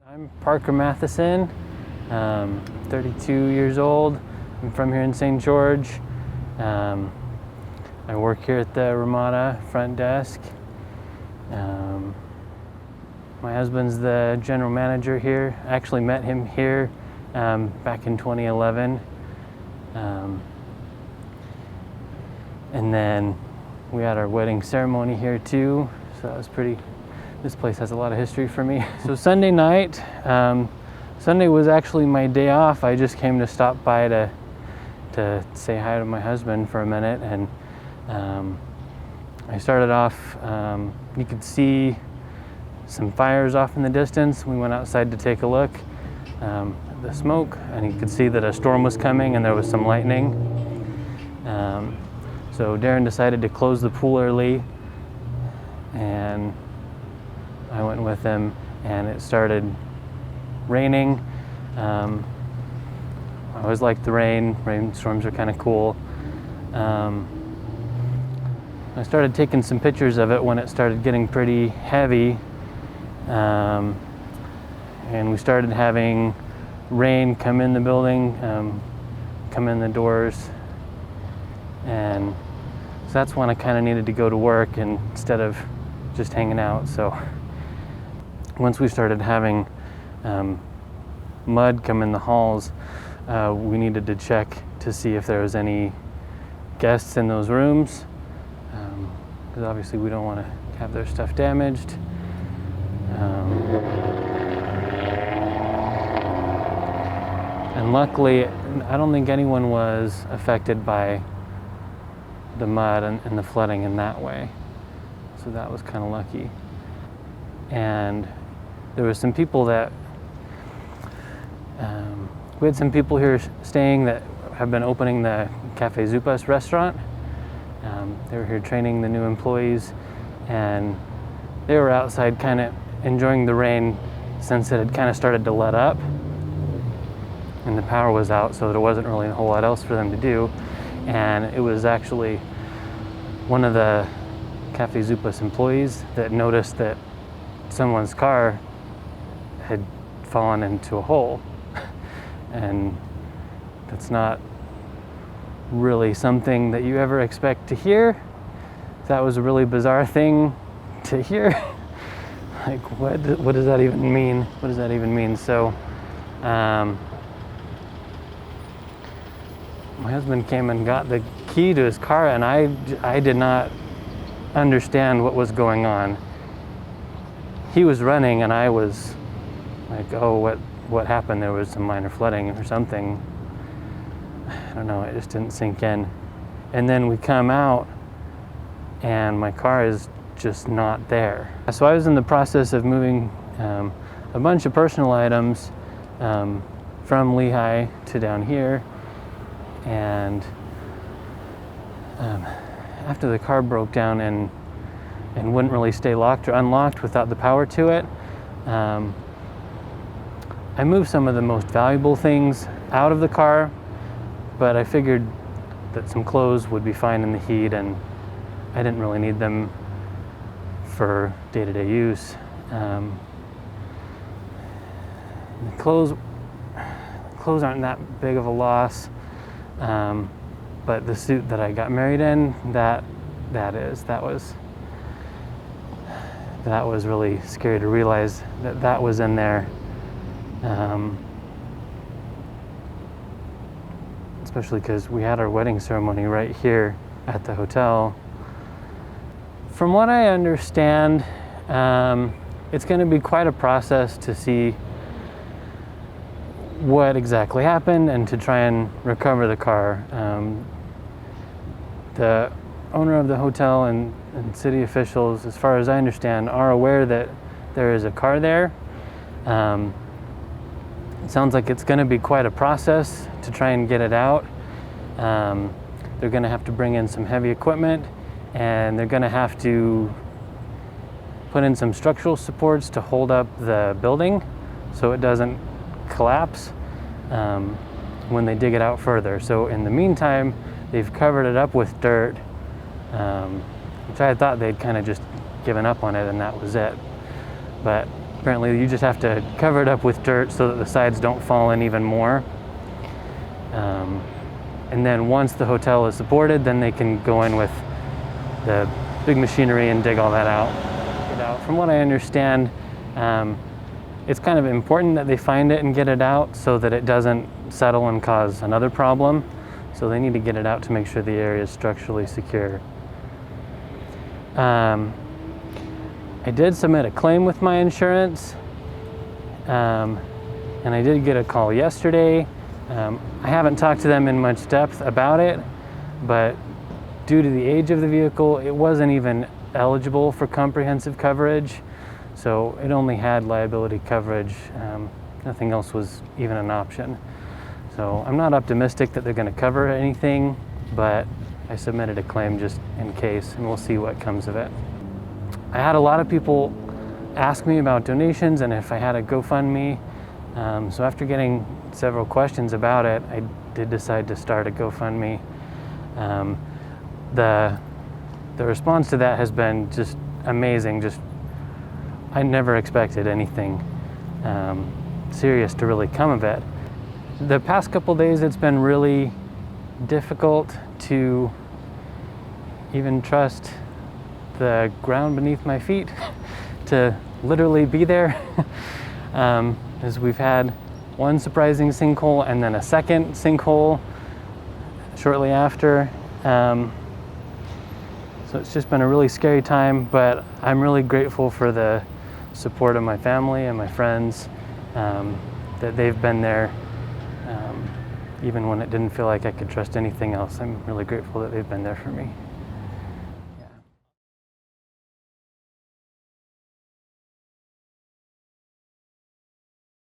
I'm Parker Matheson, 32 years old. I'm from here in St. George. I work here at the Ramada front desk. My husband's the general manager here. I actually met him here back in 2011. And then we had our wedding ceremony here too, so that was pretty. This place has a lot of history for me. So Sunday night, Sunday was actually my day off. I just came to stop by to say hi to my husband for a minute, and I started off, you could see some fires off in the distance. We went outside to take a look at the smoke, and you could see that a storm was coming and there was some lightning. So Darren decided to close the pool early, and I went with him, and it started raining. I always like the rain. Rainstorms are kind of cool. I started taking some pictures of it when it started getting pretty heavy, and we started having rain come in the building, come in the doors, and so that's when I kind of needed to go to work instead of just hanging out. So once we started having mud come in the halls, we needed to check to see if there was any guests in those rooms, because obviously we don't want to have their stuff damaged. And luckily, I don't think anyone was affected by the mud and the flooding in that way, so that was kind of lucky. And there was some people that we had some people here staying that have been opening the Cafe Zupas restaurant. They were here training the new employees, and they were outside kind of enjoying the rain since it had kind of started to let up and the power was out, so there wasn't really a whole lot else for them to do. And it was actually one of the Cafe Zupas employees that noticed that someone's car had fallen into a hole. And that's not really something that you ever expect to hear. That was a really bizarre thing to hear. Like, what does that even mean? What does that even mean? So my husband came and got the key to his car, and I did not understand what was going on. He was running, and I was like, oh, what happened? There was some minor flooding or something. I don't know, it just didn't sink in. And then we come out, and my car is just not there. So I was in the process of moving a bunch of personal items from Lehigh to down here, and after the car broke down and wouldn't really stay locked or unlocked without the power to it, I moved some of the most valuable things out of the car, but I figured that some clothes would be fine in the heat, and I didn't really need them for day-to-day use. The clothes aren't that big of a loss, but the suit that I got married in, that was really scary to realize that was in there. Especially because we had our wedding ceremony right here at the hotel. From what I understand, it's going to be quite a process to see what exactly happened and to try and recover the car. The owner of the hotel and city officials, as far as I understand, are aware that there is a car there. It sounds like it's going to be quite a process to try and get it out. They're going to have to bring in some heavy equipment, and they're going to have to put in some structural supports to hold up the building so it doesn't collapse when they dig it out further. So in the meantime, they've covered it up with dirt, which I thought they'd kind of just given up on it and that was it. But Apparently you just have to cover it up with dirt so that the sides don't fall in even more. And then once the hotel is supported, then they can go in with the big machinery and dig all that out. From what I understand, it's kind of important that they find it and get it out so that it doesn't settle and cause another problem. So they need to get it out to make sure the area is structurally secure. I did submit a claim with my insurance, and I did get a call yesterday. I haven't talked to them in much depth about it, but due to the age of the vehicle, it wasn't even eligible for comprehensive coverage. So it only had liability coverage. Nothing else was even an option. So I'm not optimistic that they're going to cover anything, but I submitted a claim just in case, and we'll see what comes of it. I had a lot of people ask me about donations and if I had a GoFundMe. So after getting several questions about it, I did decide to start a GoFundMe. The response to that has been just amazing. I never expected anything serious to really come of it. The past couple days, it's been really difficult to even trust the ground beneath my feet to literally be there. As we've had one surprising sinkhole and then a second sinkhole shortly after. So it's just been a really scary time, but I'm really grateful for the support of my family and my friends, that they've been there even when it didn't feel like I could trust anything else. I'm really grateful that they've been there for me.